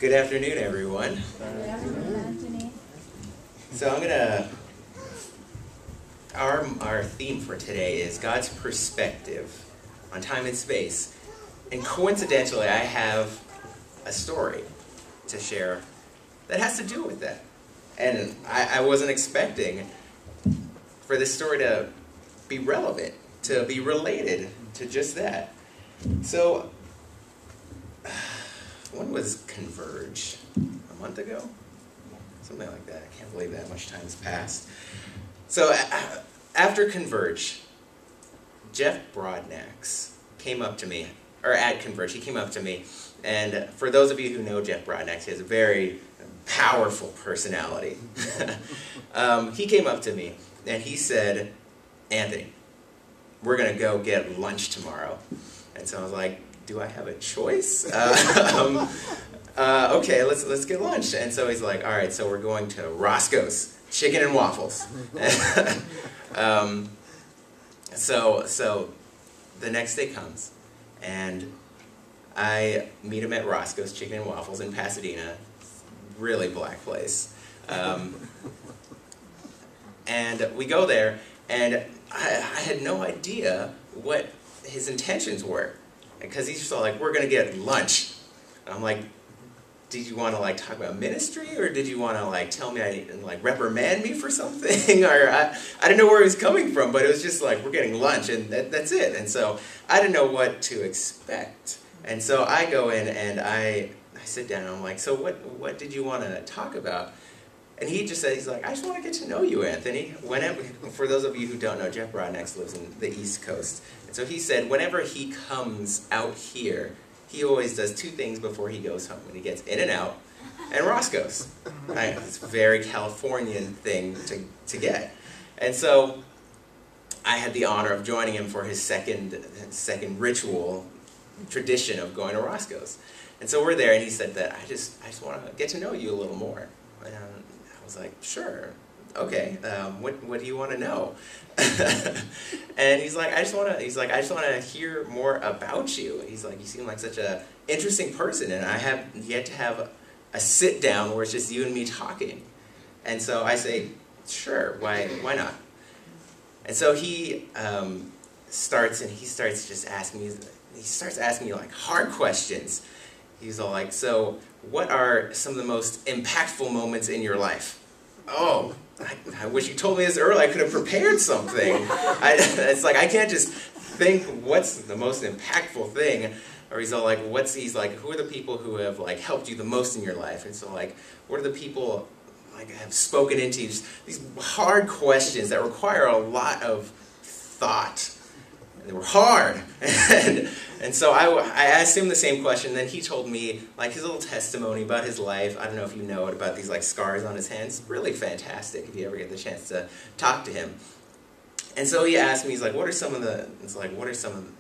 Good afternoon, everyone. Good afternoon. So our theme for today is God's perspective on time and space. And coincidentally, I have a story to share that has to do with that. And I wasn't expecting for this story to be relevant, to be related to just that. So, when was Converge? A month ago? Something like that. I can't believe that much time has passed. So after Converge, Jeff Broadnax came up to me, or at Converge, he came up to me, and for those of you who know Jeff Broadnax, he has a very powerful personality. He came up to me, and he said, "Anthony, we're going to go get lunch tomorrow." And so I was like, do I have a choice? Okay, let's get lunch. And so he's like, all right, so we're going to Roscoe's Chicken and Waffles. So the next day comes, and I meet him at Roscoe's Chicken and Waffles in Pasadena. Really black place. And we go there, and I had no idea what his intentions were. Because he's just all like, we're going to get lunch. And I'm like, did you want to like talk about ministry, or did you want to like tell me like reprimand me for something? Or I didn't know where he was coming from, but it was just like, we're getting lunch, and that's it. And so I didn't know what to expect. And so I go in and I sit down, and I'm like, so what did you want to talk about? And he just said, he's like, I just want to get to know you, Anthony. For those of you who don't know, Jeff Broadnax lives in the East Coast. And so he said, whenever he comes out here, he always does two things before he goes home. And he gets In-N-Out and Roscoe's. Right? It's a very Californian thing to get. And so I had the honor of joining him for his second ritual tradition of going to Roscoe's. And so we're there, and he said that, I just want to get to know you a little more. And I was like, sure, okay. What do you want to know? And he's like, I just want to hear more about you. He's like, you seem like such a interesting person, and I have yet to have a sit down where it's just you and me talking. And so I say, sure, why not? And so he starts just asking me like hard questions. He's all like, so what are some of the most impactful moments in your life? Oh, I wish you told me this early. I could have prepared something. It's like, I can't just think what's the most impactful thing. Or he's all like, he's like, who are the people who have like helped you the most in your life? And so like, what are the people like have spoken into you? Just these hard questions that require a lot of thought. They were hard. And so I asked him the same question, and then he told me like his little testimony about his life. I don't know if you know it, about these like scars on his hands. Really fantastic if you ever get the chance to talk to him. And so he asked me, he's like, what are some of the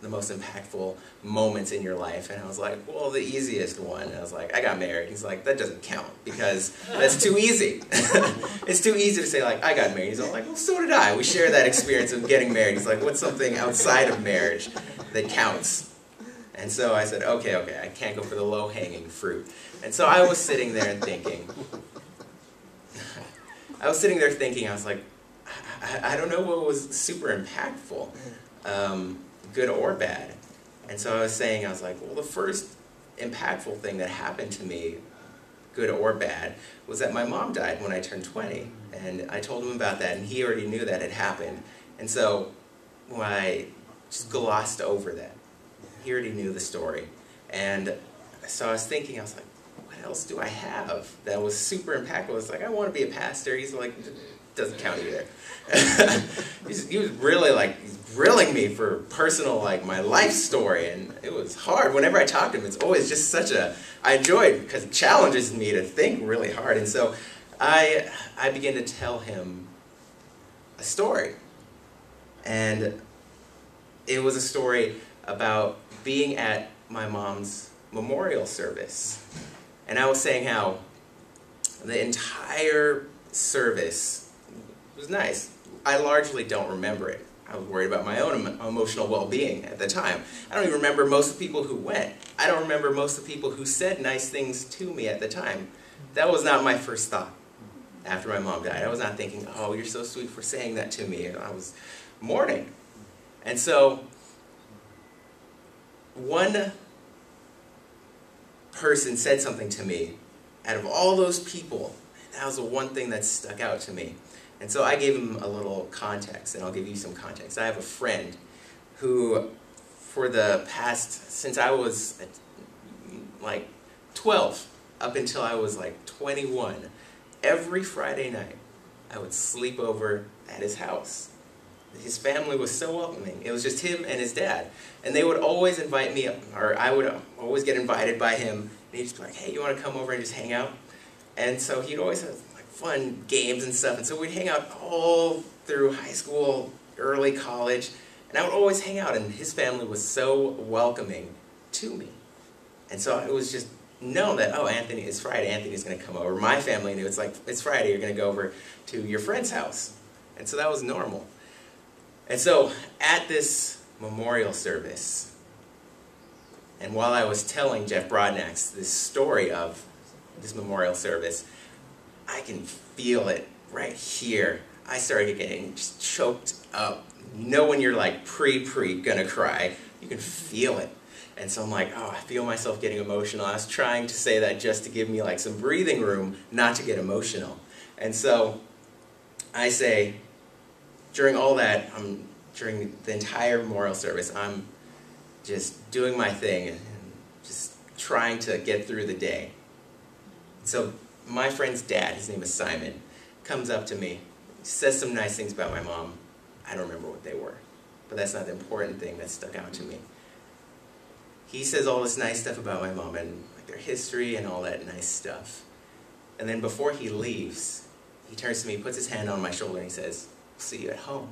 most impactful moments in your life? And I was like, well, the easiest one. And I was like, I got married. He's like, that doesn't count because that's too easy. It's too easy to say like, I got married. He's all like, well, so did I. We share that experience of getting married. He's like, what's something outside of marriage that counts? And so I said, okay, I can't go for the low-hanging fruit. And so I was sitting there and thinking, I was like, I don't know what was super impactful, good or bad. And so I was like, well, the first impactful thing that happened to me, good or bad, was that my mom died when I turned 20. And I told him about that, and he already knew that had happened. And so I just glossed over that. He already knew the story. And so I was like, what else do I have that was super impactful? It's like, I want to be a pastor. He's like, doesn't count either. He was really like, he's grilling me for personal, like my life story, and it was hard. Whenever I talk to him, it's always just I enjoy it because it challenges me to think really hard. And so I began to tell him a story. And it was a story about being at my mom's memorial service. And I was saying how the entire service was nice. I largely don't remember it. I was worried about my own emotional well-being at the time. I don't even remember most of the people who went. I don't remember most of the people who said nice things to me at the time. That was not my first thought after my mom died. I was not thinking, oh, you're so sweet for saying that to me. I was mourning. And so, one person said something to me out of all those people. That was the one thing that stuck out to me. And so I gave him a little context, and I'll give you some context. I have a friend who, for the past, since I was like 12, up until I was like 21, every Friday night, I would sleep over at his house. His family was so welcoming. It was just him and his dad. And they would always invite me, or I would always get invited by him. And he'd just be like, hey, you want to come over and just hang out? And so he'd always have like fun games and stuff. And so we'd hang out all through high school, early college. And I would always hang out. And his family was so welcoming to me. And so it was just known that, oh, Anthony, it's Friday, Anthony's going to come over. My family knew, it's like, it's Friday, you're going to go over to your friend's house. And so that was normal. And so at this memorial service, and while I was telling Jeff Broadnax this story of this memorial service, I can feel it right here. I started getting just choked up. You know when you're like pre gonna cry, you can feel it. And so I'm like, oh, I feel myself getting emotional. I was trying to say that just to give me like some breathing room, not to get emotional. And so I say, during all that, during the entire memorial service, I'm just doing my thing and just trying to get through the day. So my friend's dad, his name is Simon, comes up to me, says some nice things about my mom. I don't remember what they were, but that's not the important thing that stuck out to me. He says all this nice stuff about my mom and like their history and all that nice stuff. And then before he leaves, he turns to me, puts his hand on my shoulder, and he says, see you at home.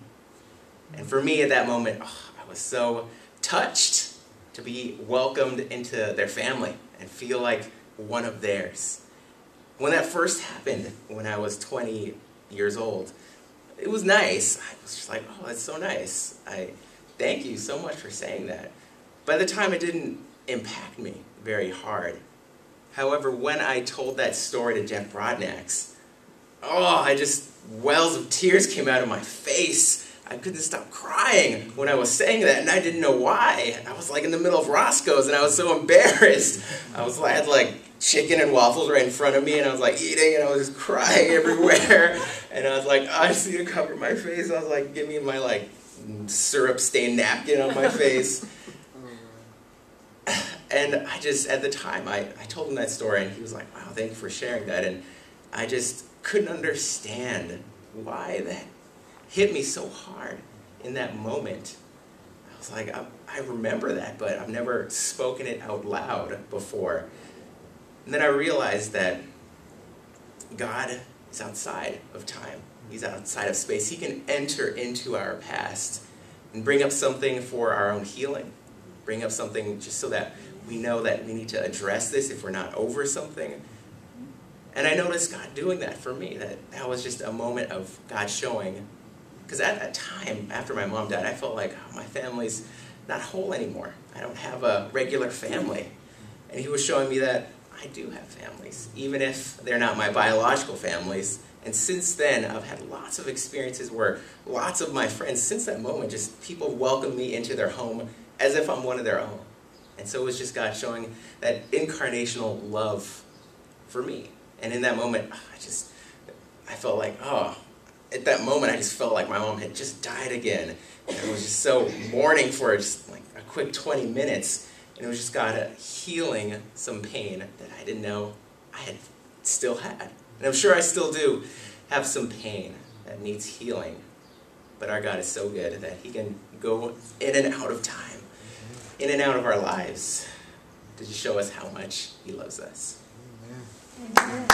And for me at that moment, oh, I was so touched to be welcomed into their family and feel like one of theirs. When that first happened, when I was 20 years old, it was nice. I was just like, oh, that's so nice. Thank you so much for saying that. By the time, it didn't impact me very hard. However, when I told that story to Jeff Broadnax, oh, wells of tears came out of my face. I couldn't stop crying when I was saying that, and I didn't know why. I was like in the middle of Roscoe's, and I was so embarrassed. I had like chicken and waffles right in front of me, and I was like eating, and I was just crying everywhere. And I was like, oh, I just need to cover my face. I was like, give me my like syrup-stained napkin on my face. And at the time, I told him that story, and he was like, wow, thank you for sharing that. And I just couldn't understand why that hit me so hard in that moment. I was like, I remember that, but I've never spoken it out loud before. And then I realized that God is outside of time. He's outside of space. He can enter into our past and bring up something for our own healing. Bring up something just so that we know that we need to address this if we're not over something. And I noticed God doing that for me. That was just a moment of God showing. Because at that time, after my mom died, I felt like, oh, my family's not whole anymore. I don't have a regular family. And He was showing me that I do have families, even if they're not my biological families. And since then, I've had lots of experiences where lots of my friends, since that moment, just people welcome me into their home as if I'm one of their own. And so it was just God showing that incarnational love for me. And in that moment, I felt like, oh, at that moment I just felt like my mom had just died again. And I was just so mourning for just like a quick 20 minutes. And it was just God healing some pain that I didn't know I had still had. And I'm sure I still do have some pain that needs healing. But our God is so good that He can go in and out of time, in and out of our lives, to just show us how much He loves us. Amen.